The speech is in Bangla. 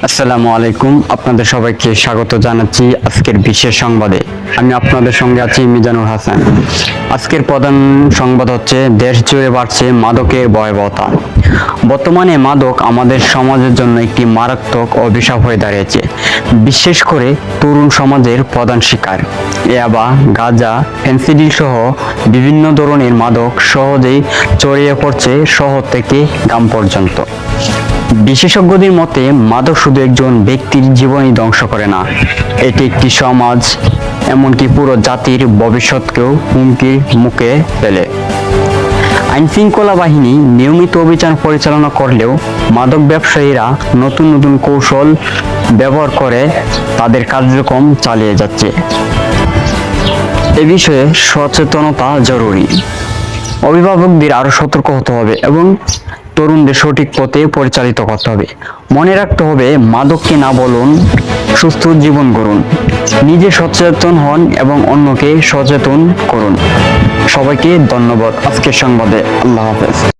আসসালামু আলাইকুম, আপনাদের সবাইকে স্বাগত জানাচ্ছি আজকের বিশেষ সংবাদে। আমি আপনাদের সঙ্গে আছি মিজানুর হাসান। আজকের প্রধান সংবাদ হচ্ছে দেশ জুড়ে বাড়ছে মাদকের ভয়াবহতা। বর্তমানে মাদক আমাদের সমাজের জন্য একটি মারাত্মক অভিশাপ হয়ে দাঁড়িয়েছে, বিশেষ করে তরুণ সমাজের প্রধান শিকার। ইয়াবা, গাঁজা, ফেন্সিডিল সহ বিভিন্ন ধরনের মাদক সহজেই ছড়িয়ে পড়ছে শহর থেকে গ্রাম পর্যন্ত। বিশেষজ্ঞদের মতে মাদক শুধু একজন ব্যক্তির জীবনই ধ্বংস করে না, এটি একটি সমাজ, এমনকি পুরো জাতির ভবিষ্যৎকেও হুমকির মুখে ফেলে। আইনশৃঙ্খলা বাহিনী নিয়মিত অভিযান পরিচালনা করলেও মাদক ব্যবসায়ীরা নতুন নতুন কৌশল ব্যবহার করে তাদের কার্যক্রম চালিয়ে যাচ্ছে। এ বিষয়ে সচেতনতা জরুরি। অভিভাবকদের আরো সতর্ক হতে হবে এবং তরুণদের সঠিক পথে পরিচালিত করতে হবে। মনে রাখতে হবে, মাদককে না বলুন, সুস্থ জীবন গড়ুন। নিজে সচেতন হন এবং অন্যকে সচেতন করুন। সবাইকে ধন্যবাদ। আজকের সংবাদে আল্লাহ হাফেজ।